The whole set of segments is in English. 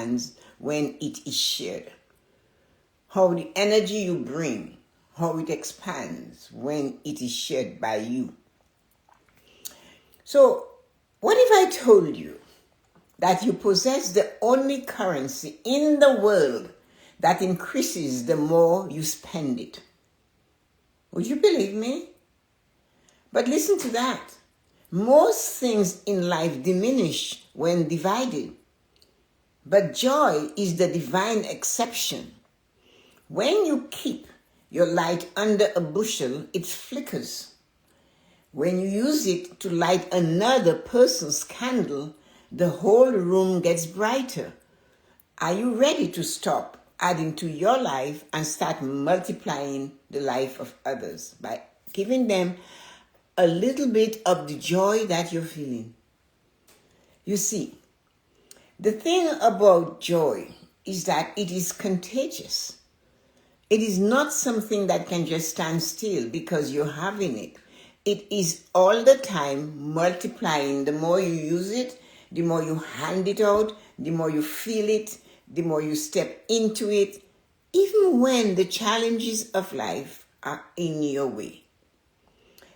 expands when it is shared. How the energy you bring, how it expands when it is shared by you. So, what if I told you that you possess the only currency in the world that increases the more you spend it? Would you believe me? But listen to that. Most things in life diminish when divided, but joy is the divine exception. When you keep your light under a bushel, it flickers. When you use it to light another person's candle, the whole room gets brighter. Are you ready to stop adding to your life and start multiplying the life of others by giving them a little bit of the joy that you're feeling? You see, the thing about joy is that it is contagious. It is not something that can just stand still because you're having it. It is all the time multiplying. The more you use it, the more you hand it out, the more you feel it, the more you step into it, even when the challenges of life are in your way.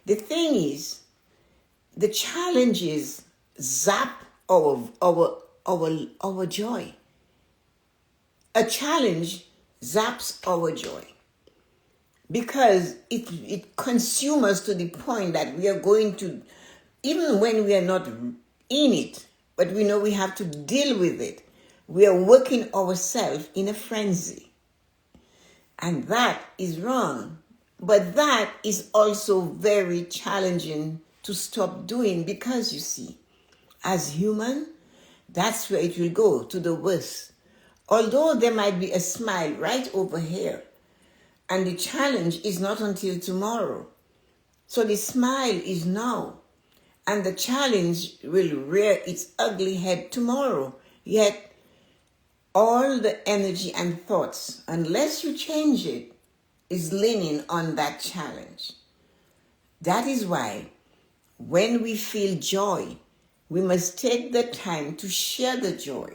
The thing is, the challenges zap our joy. A challenge zaps our joy because it consumes us to the point that we are going to, even when we are not in it, but we know we have to deal with it, we are working ourselves in a frenzy. And that is wrong. But that is also very challenging to stop doing because, you see, as human, that's where it will go, to the worst. Although there might be a smile right over here, and the challenge is not until tomorrow. So the smile is now, and the challenge will rear its ugly head tomorrow. Yet, all the energy and thoughts, unless you change it, is leaning on that challenge. That is why, when we feel joy, we must take the time to share the joy.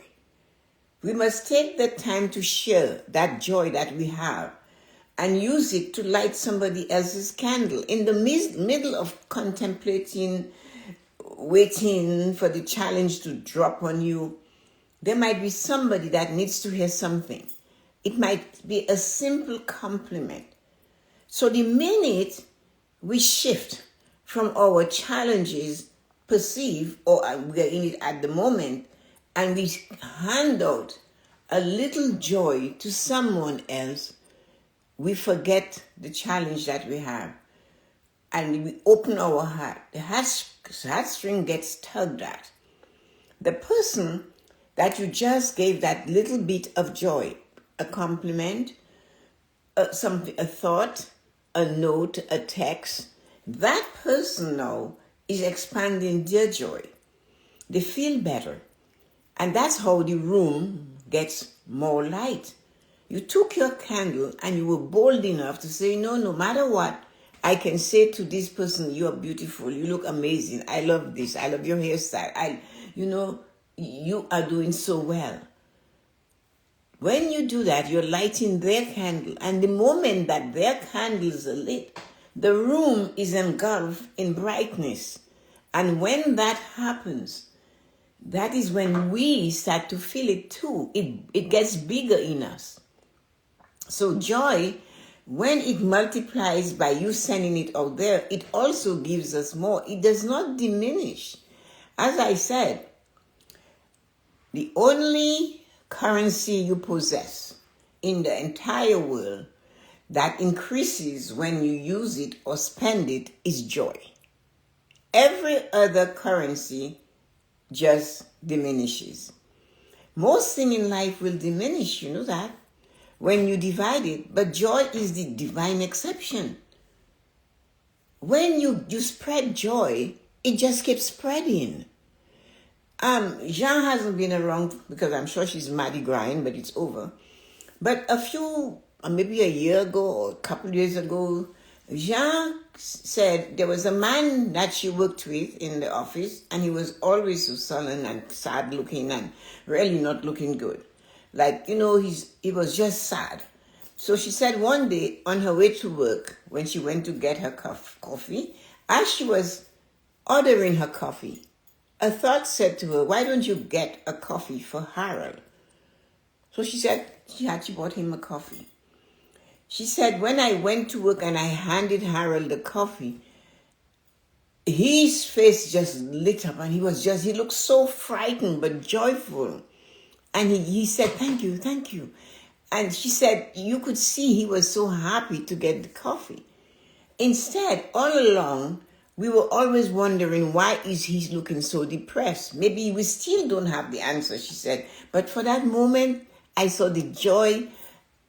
We must take the time to share that joy that we have and use it to light somebody else's candle. In the middle of contemplating, waiting for the challenge to drop on you, there might be somebody that needs to hear something. It might be a simple compliment. So the minute we shift from our challenges, perceive, or we are in it at the moment, and we hand out a little joy to someone else, we forget the challenge that we have. And we open our heart. The heartstring gets tugged at. The person that you just gave that little bit of joy, a compliment, a thought, a note, a text, that person now is expanding their joy. They feel better. And that's how the room gets more light. You took your candle and you were bold enough to say, no matter what, I can say to this person, you are beautiful, you look amazing, I love this, I love your hairstyle, you are doing so well. When you do that, you're lighting their candle. And the moment that their candles are lit, the room is engulfed in brightness. And when that happens, that is when we start to feel it too. It gets bigger in us. So joy, when it multiplies by you sending it out there, it also gives us more. It does not diminish. As I said, the only currency you possess in the entire world that increases when you use it or spend it is joy. Every other currency just diminishes. Most things in life will diminish, you know that, when you divide it, but joy is the divine exception. When you spread joy, it just keeps spreading. Jean hasn't been around because I'm sure she's Mardi Gras, but it's over. But maybe a year ago or a couple of years ago, Jean said there was a man that she worked with in the office, and he was always so sullen and sad looking and really not looking good. Like, he was just sad. So she said one day on her way to work, when she went to get her coffee, as she was ordering her coffee, a thought said to her, why don't you get a coffee for Harold? So she said she bought him a coffee. She said, when I went to work and I handed Harold the coffee, his face just lit up and he looked so frightened but joyful. And he said, thank you, thank you. And she said, you could see he was so happy to get the coffee. Instead, all along, we were always wondering, why is he looking so depressed? Maybe we still don't have the answer, she said. But for that moment, I saw the joy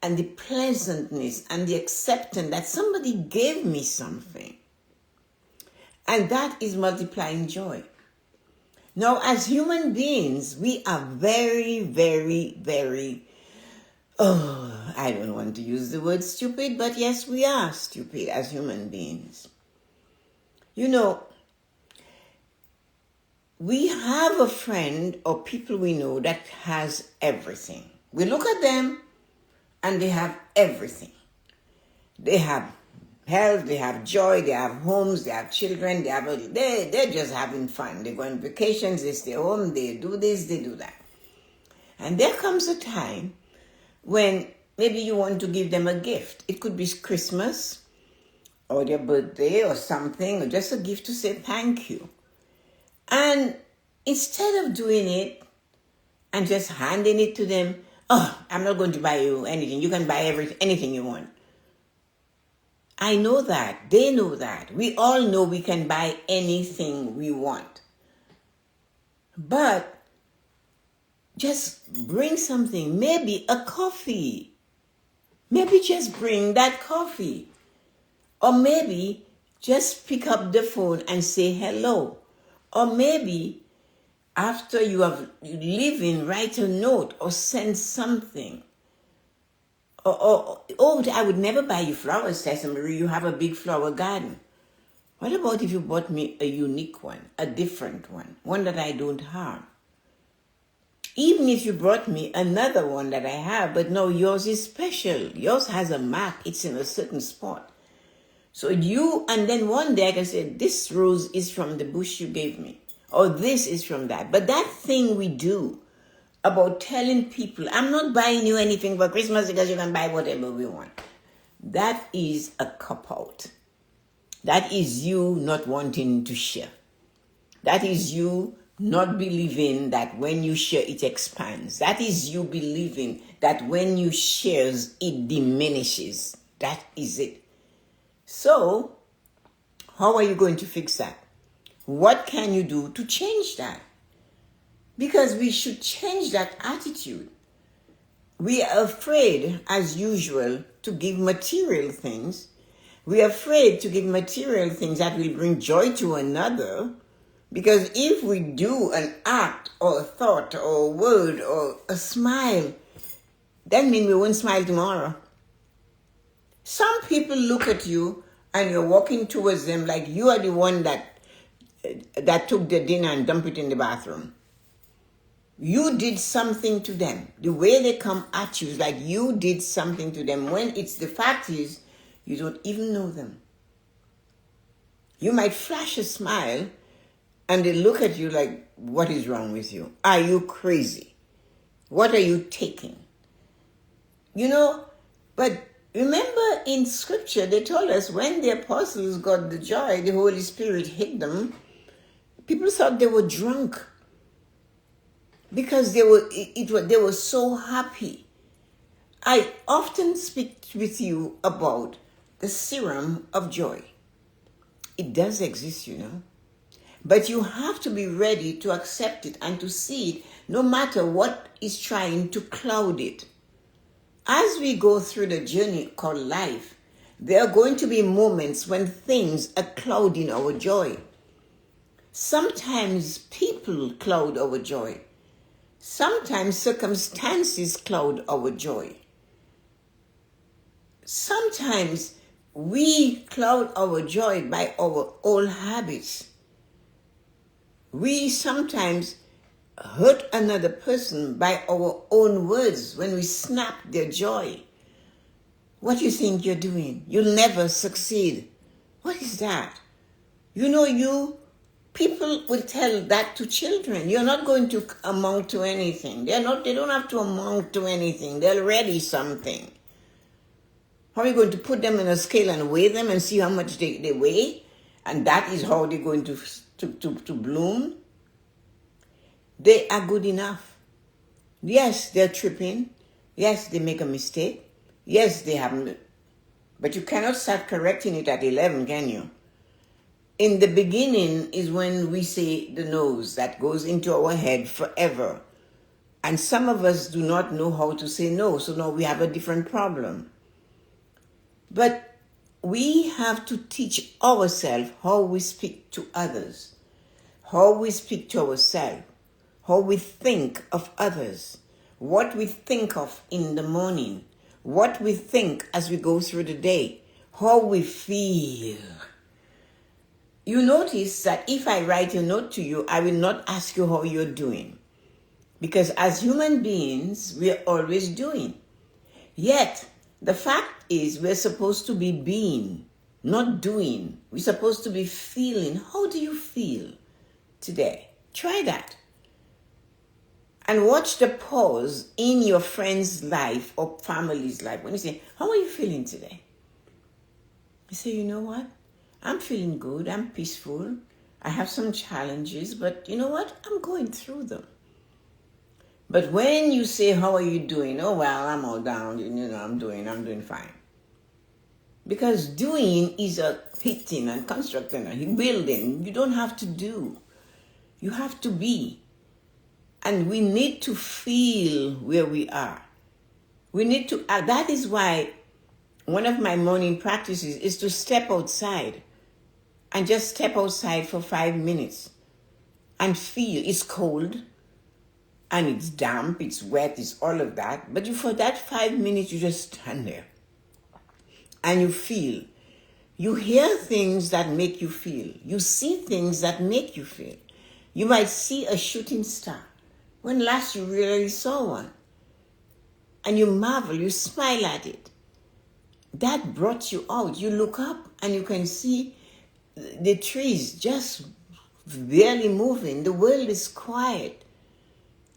and the pleasantness and the acceptance that somebody gave me something. And that is multiplying joy. Now, as human beings, we are very, very, very, I don't want to use the word stupid, but yes, we are stupid as human beings. We have a friend or people we know that has everything. We look at them and they have everything. They have health, they have joy, they have homes, they have children, they're just having fun. They go on vacations, they stay home, they do this, they do that. And there comes a time when maybe you want to give them a gift. It could be Christmas or their birthday or something, or just a gift to say thank you. And instead of doing it and just handing it to them, I'm not going to buy you anything. You can buy anything you want. I know that. They know that. We all know we can buy anything we want. But just bring something. Maybe a coffee. Maybe just bring that coffee. Or maybe just pick up the phone and say hello. Or maybe after you have leaving, write a note or send something. I would never buy you flowers, Tessa-Marie. You have a big flower garden. What about if you bought me a unique one, a different one that I don't have? Even if you brought me another one that I have, but no, yours is special. Yours has a mark. It's in a certain spot. So and then one day I can say, this rose is from the bush you gave me. Or this is from that. But that thing we do about telling people, I'm not buying you anything for Christmas because you can buy whatever we want. That is a cop-out. That is you not wanting to share. That is you not believing that when you share, it expands. That is you believing that when you share, it diminishes. That is it. So, how are you going to fix that? What can you do to change that? Because we should change that attitude. We are afraid, as usual, to give material things. We are afraid to give material things that will bring joy to another. Because if we do an act or a thought or a word or a smile, that means we won't smile tomorrow. Some people look at you and you're walking towards them like you are the one that took the dinner and dumped it in the bathroom. You did something to them. The way they come at you is like you did something to them, when the fact is you don't even know them. You might flash a smile and they look at you like, what is wrong with you? Are you crazy? What are you taking? But remember in scripture, they told us when the apostles got the joy, the Holy Spirit hit them, people thought they were drunk. Because they were so happy. I often speak with you about the serum of joy. It does exist, But you have to be ready to accept it and to see it, no matter what is trying to cloud it. As we go through the journey called life, there are going to be moments when things are clouding our joy. Sometimes people cloud our joy. Sometimes circumstances cloud our joy. Sometimes we cloud our joy by our old habits. We sometimes hurt another person by our own words, when we snap their joy, what do you think you're doing? You'll never succeed. What is that? People will tell that to children. You're not going to amount to anything. They don't have to amount to anything. They're already something. How are you going to put them in a scale and weigh them and see how much they weigh? And that is how they're going to bloom? They are good enough. Yes, they're tripping. Yes, they make a mistake. Yes, they haven't. But you cannot start correcting it at 11, can you? In the beginning is when we say the no's that goes into our head forever. And some of us do not know how to say no, so now we have a different problem. But we have to teach ourselves how we speak to others, how we speak to ourselves, how we think of others, what we think of in the morning, what we think as we go through the day, how we feel. You notice that if I write a note to you, I will not ask you how you're doing. Because as human beings, we are always doing. Yet, the fact is we're supposed to be being, not doing. We're supposed to be feeling. How do you feel today? Try that. And watch the pause in your friend's life or family's life. When you say, how are you feeling today? You say, you know what? I'm feeling good. I'm peaceful. I have some challenges, but you know what? I'm going through them. But when you say, how are you doing? Oh, well, I'm all down. I'm doing fine. Because doing is a hitting and constructing and building. You don't have to do. You have to be. And we need to feel where we are. We need to, that is why one of my morning practices is to step outside and just step outside for 5 minutes and feel. It's cold and it's damp, it's wet, it's all of that. But for that 5 minutes, you just stand there and you feel. You hear things that make you feel. You see things that make you feel. You might see a shooting star. When last you really saw one? And you marvel, you smile at it. That brought you out. You look up and you can see the trees just barely moving. The world is quiet.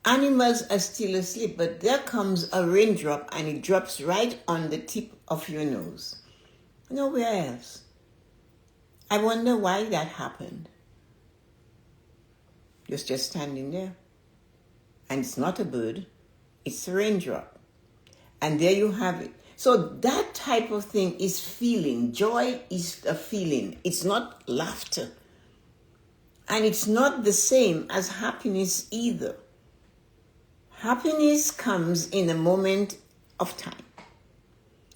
Animals are still asleep, but there comes a raindrop and it drops right on the tip of your nose. Nowhere else. I wonder why that happened. You're just standing there. And it's not a bird, it's a raindrop. And there you have it. So that type of thing is feeling. Joy is a feeling. It's not laughter. And it's not the same as happiness either. Happiness comes in a moment of time.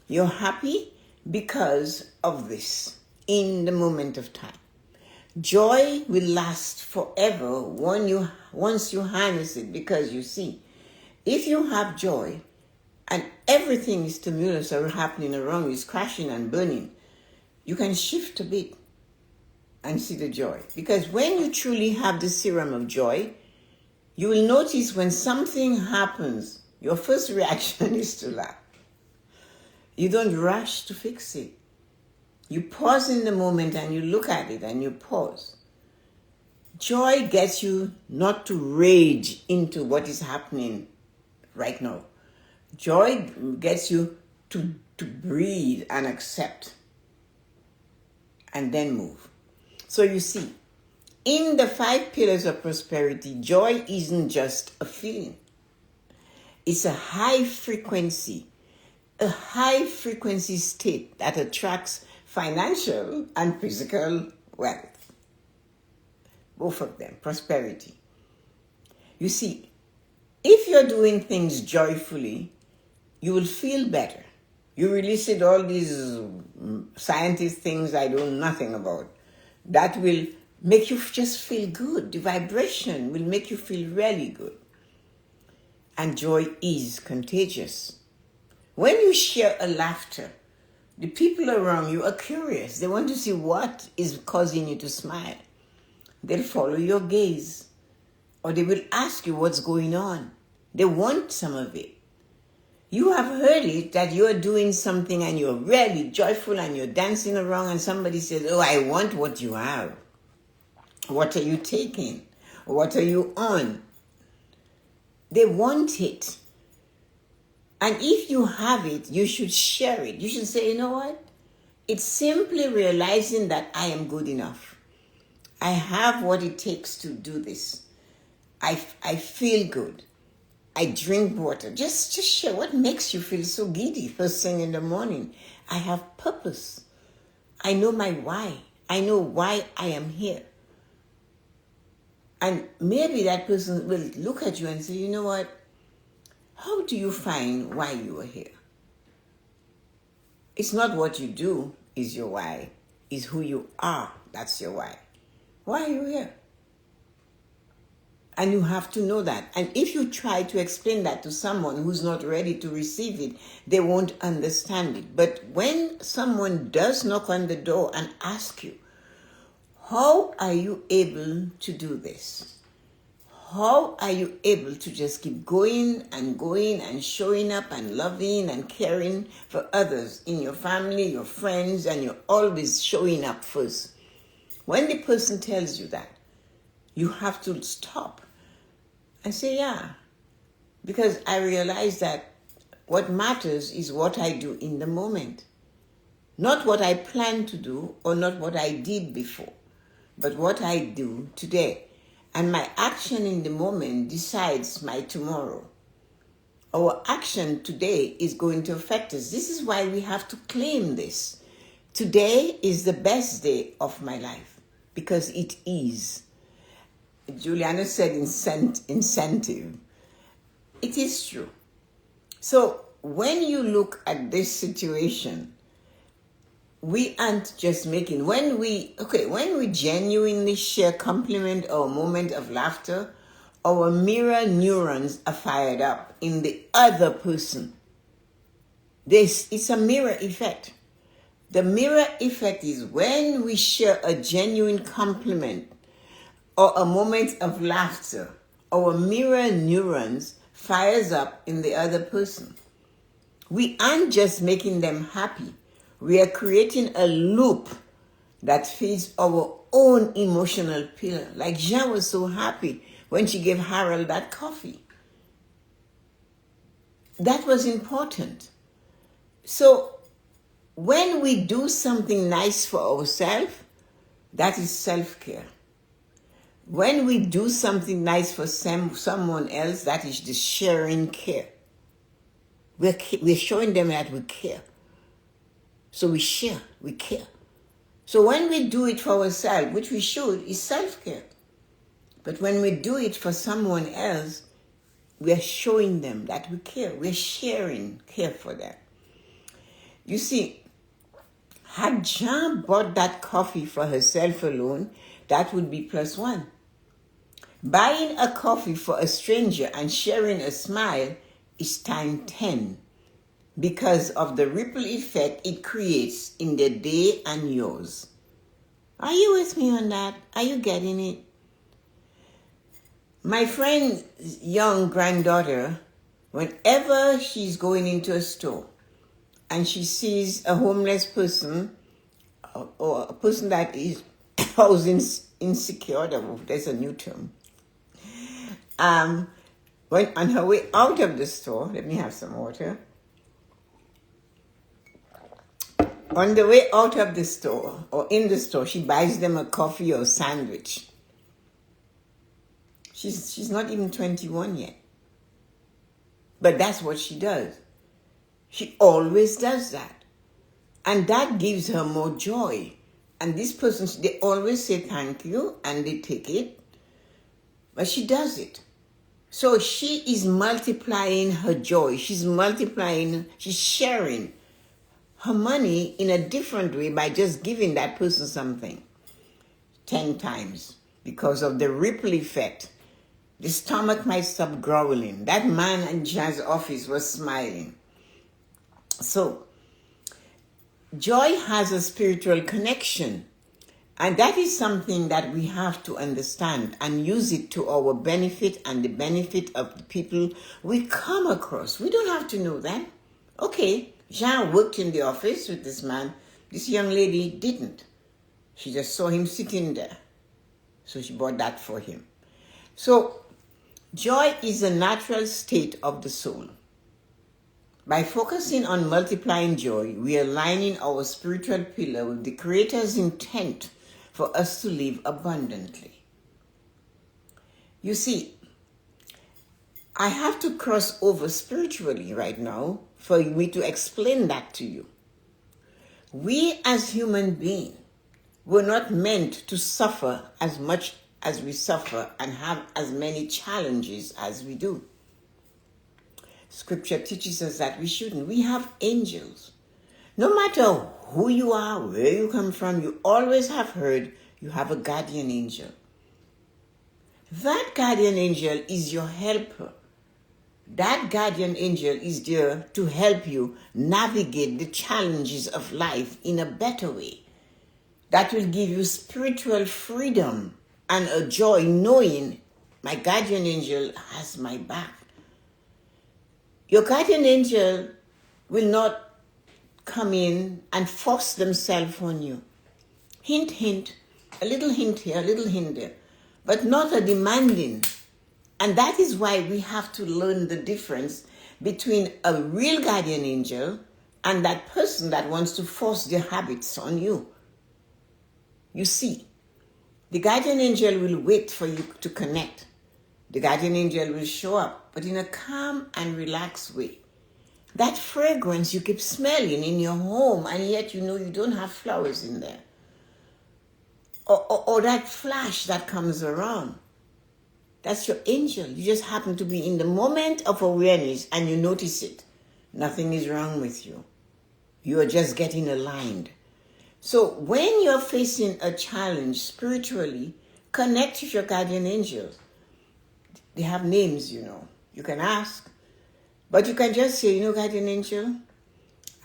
You're happy because of this, in the moment of time. Joy will last forever once you harness it, because you see, if you have joy and everything is stimulus are happening around you, is crashing and burning, you can shift a bit and see the joy. Because when you truly have the serum of joy, you will notice when something happens, your first reaction is to laugh. You don't rush to fix it. You pause in the moment and you look at it and you pause. Joy gets you not to rage into what is happening right now. Joy gets you to breathe and accept and then move. So you see, in the 5 pillars of prosperity, joy isn't just a feeling. It's a high frequency state that attracts financial and physical wealth. Both of them, prosperity. You see, if you're doing things joyfully, you will feel better. You released all these scientist things I know nothing about. That will make you just feel good. The vibration will make you feel really good. And joy is contagious. When you share a laughter, the people around you are curious. They want to see what is causing you to smile. They'll follow your gaze. or they will ask you what's going on. They want some of it. You have heard it that you're doing something and you're really joyful and you're dancing around and somebody says, oh, I want what you have. What are you taking? What are you on? They want it. And if you have it, you should share it. You should say, you know what? It's simply realizing that I am good enough. I have what it takes to do this. I feel good. I drink water. Just share what makes you feel so giddy first thing in the morning. I have purpose. I know my why. I know why I am here. And maybe that person will look at you and say, you know what? How do you find why you are here? It's not what you do is your why. It's who you are. That's your why. Why are you here? And you have to know that. And if you try to explain that to someone who's not ready to receive it, they won't understand it. But when someone does knock on the door and ask you, how are you able to do this? How are you able to just keep going and showing up and loving and caring for others in your family, your friends, and you're always showing up first? When the person tells you that, you have to stop and say, yeah, because I realize that what matters is what I do in the moment. Not what I plan to do or not what I did before, but what I do today. And my action in the moment decides my tomorrow. Our action today is going to affect us. This is why we have to claim this. Today is the best day of my life because it is. Juliana said incentive. It is true. So when you look at this situation, we aren't just making, when we genuinely share compliment or moment of laughter, our mirror neurons are fired up in the other person. It's a mirror effect. The mirror effect is when we share a genuine compliment or a moment of laughter, our mirror neurons fires up in the other person. We aren't just making them happy. We are creating a loop that feeds our own emotional pillar. Like Jean was so happy when she gave Harold that coffee. That was important. So when we do something nice for ourselves, that is self-care. When we do something nice for someone else, that is the sharing care. We're showing them that we care. So we share, we care. So when we do it for ourselves, which we should, is self-care. But when we do it for someone else, we are showing them that we care. We're sharing care for them. You see, had Jean bought that coffee for herself alone, that would be +1. Buying a coffee for a stranger and sharing a smile is times 10. Because of the ripple effect it creates in their day and yours. Are you with me on that? Are you getting it? My friend's young granddaughter, whenever she's going into a store and she sees a homeless person or a person that is housing insecure, there's a new term. When on her way out of the store, let me have some water. On the way out of the store or in the store, she buys them a coffee or a sandwich. She's not even 21 yet. But that's what she does. She always does that. And that gives her more joy. And this person, they always say thank you and they take it. But she does it. So she is multiplying her joy. She's sharing her money in a different way by just giving that person something 10 times because of the ripple effect. The stomach might stop growling. That man in Jan's office was smiling. So, joy has a spiritual connection. And that is something that we have to understand and use it to our benefit and the benefit of the people we come across. We don't have to know that. Okay, Jean worked in the office with this man. This young lady didn't. She just saw him sitting there. So she bought that for him. So joy is a natural state of the soul. By focusing on multiplying joy, we are aligning our spiritual pillar with the Creator's intent for us to live abundantly. You see, I have to cross over spiritually right now for me to explain that to you. We as human beings were not meant to suffer as much as we suffer and have as many challenges as we do. Scripture teaches us that we shouldn't. We have angels. No matter who you are, where you come from, you always have heard you have a guardian angel. That guardian angel is your helper. That guardian angel is there to help you navigate the challenges of life in a better way. That will give you spiritual freedom and a joy knowing my guardian angel has my back. Your guardian angel will not come in and force themselves on you. Hint, hint, a little hint here, a little hint there, but not a demanding. And that is why we have to learn the difference between a real guardian angel and that person that wants to force their habits on you. You see, the guardian angel will wait for you to connect. The guardian angel will show up, but in a calm and relaxed way. That fragrance you keep smelling in your home, and yet you know you don't have flowers in there. Or that flash that comes around. That's your angel. You just happen to be in the moment of awareness and you notice it. Nothing is wrong with you. You are just getting aligned. So when you're facing a challenge spiritually, connect with your guardian angels. They have names, you know. You can ask. But you can just say, guardian angel,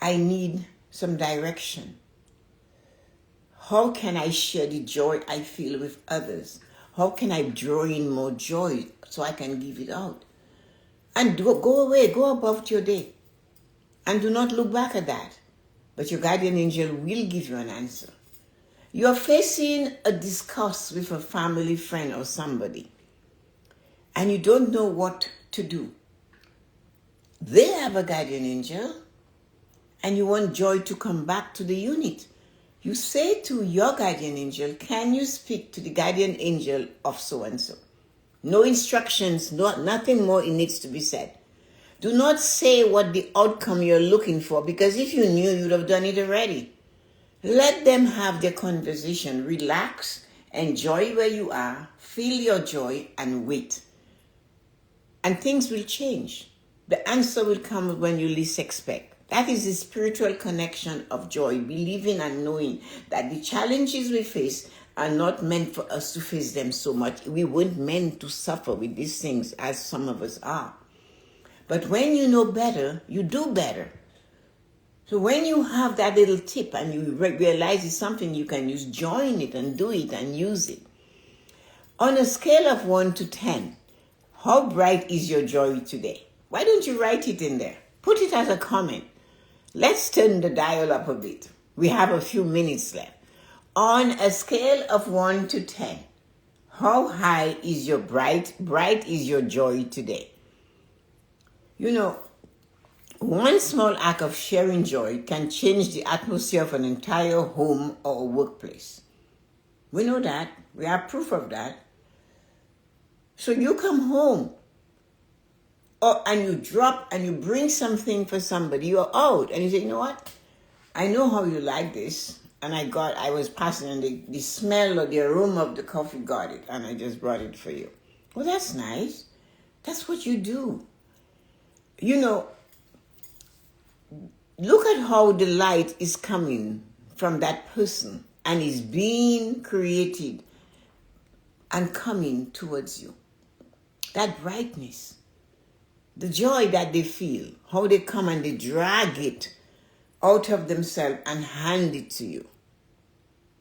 I need some direction. How can I share the joy I feel with others? How can I draw in more joy so I can give it out? And go away, go about your day. And do not look back at that. But your guardian angel will give you an answer. You are facing a discuss with a family friend or somebody, and you don't know what to do. They have a guardian angel, and you want joy to come back to the unit. You say to your guardian angel, can you speak to the guardian angel of so-and-so? No instructions, nothing more it needs to be said. Do not say what the outcome you're looking for, because if you knew, you'd have done it already. Let them have their conversation. Relax, enjoy where you are, feel your joy, and wait. And things will change. The answer will come when you least expect. That is the spiritual connection of joy, believing and knowing that the challenges we face are not meant for us to face them so much. We weren't meant to suffer with these things as some of us are. But when you know better, you do better. So when you have that little tip and you realize it's something you can use, join it and do it and use it. On a scale of 1 to 10, how bright is your joy today? Why don't you write it in there? Put it as a comment. Let's turn the dial up a bit. We have a few minutes left. On a scale of 1 to 10, how high is your bright is your joy today? One small act of sharing joy can change the atmosphere of an entire home or workplace. We know that. We have proof of that. So you come home and you drop and you bring something for somebody. You're out and you say, you know what? I know how you like this. And I was passing and the smell or the aroma of the coffee got it. And I just brought it for you. Well, that's nice. That's what you do. Look at how the light is coming from that person and is being created and coming towards you. That brightness, the joy that they feel, how they come and they drag it out of themselves and hand it to you.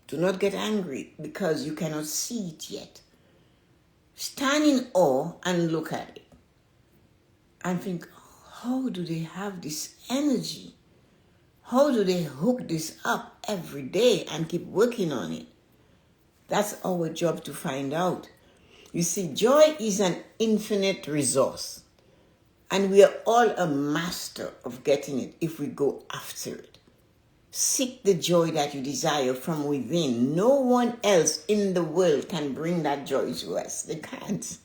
Do not get angry because you cannot see it yet. Stand in awe and look at it. And think, how do they have this energy? How do they hook this up every day and keep working on it? That's our job to find out. You see, joy is an infinite resource. And we are all a master of getting it if we go after it. Seek the joy that you desire from within. No one else in the world can bring that joy to us. They can't.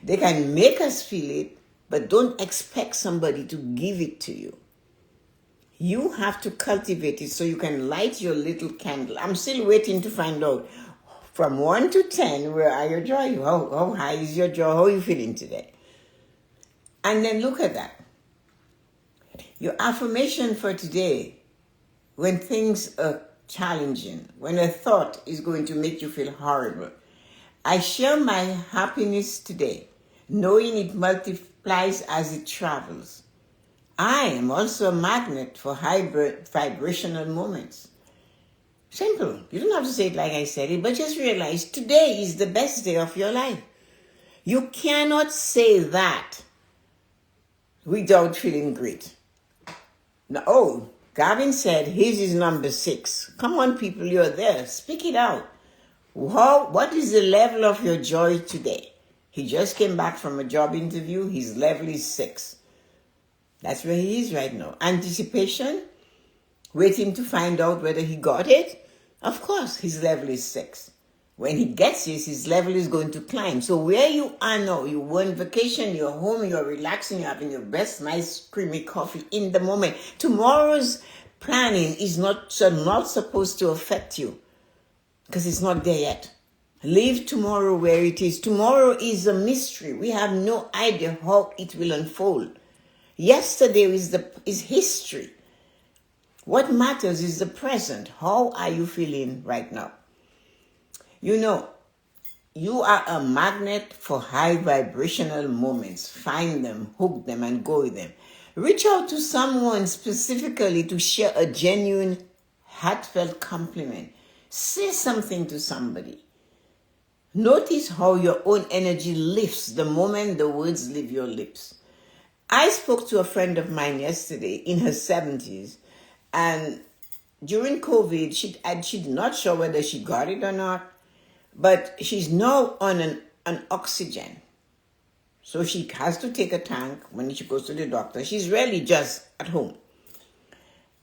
They can make us feel it, but don't expect somebody to give it to you. You have to cultivate it so you can light your little candle. I'm still waiting to find out from 1 to 10, where are your joy? How high is your joy? How are you feeling today? And then look at that. Your affirmation for today, when things are challenging, when a thought is going to make you feel horrible. I share my happiness today, knowing it multiplies as it travels. I am also a magnet for high vibrational moments. Simple. You don't have to say it like I said it, but just realize today is the best day of your life. You cannot say that without feeling great. Now, Gavin said his is number 6. Come on, people, you're there. Speak it out. What is the level of your joy today? He just came back from a job interview. His level is 6. That's where he is right now. Anticipation, waiting to find out whether he got it. Of course, his level is 6. When he gets it, his level is going to climb. So where you are now, you were on vacation, you're home, you're relaxing, you're having your best nice creamy coffee in the moment. Tomorrow's planning is not supposed to affect you because it's not there yet. Leave tomorrow where it is. Tomorrow is a mystery. We have no idea how it will unfold. Yesterday is history. What matters is the present. How are you feeling right now? You know, you are a magnet for high vibrational moments. Find them, hook them, and go with them. Reach out to someone specifically to share a genuine, heartfelt compliment. Say something to somebody. Notice how your own energy lifts the moment the words leave your lips. I spoke to a friend of mine yesterday in her 70s, and during COVID, she's not sure whether she got it or not, but she's now on an oxygen. So she has to take a tank when she goes to the doctor. She's really just at home.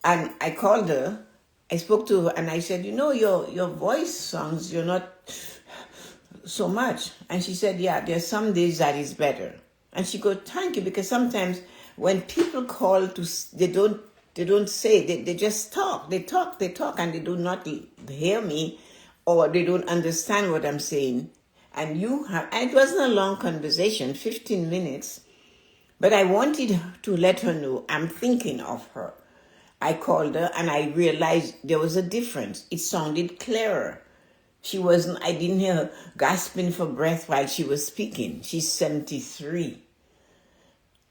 And I called her, I spoke to her, and I said, your voice sounds, you're not so much. And she said, yeah, there's some days that is better. And she goes, thank you, because sometimes when people call, they don't say, they just talk. They talk, and they do not hear me, or they don't understand what I'm saying. And it wasn't a long conversation, 15 minutes, but I wanted to let her know I'm thinking of her. I called her and I realized there was a difference. It sounded clearer. I didn't hear her gasping for breath while she was speaking. She's 73.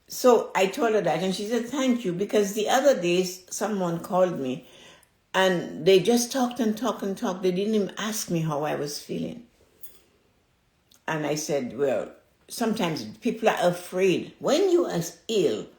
So I told her that, and she said, thank you, because the other days someone called me and they just talked and talked and talked. They didn't even ask me how I was feeling. And I said, well, sometimes people are afraid. When you are ill,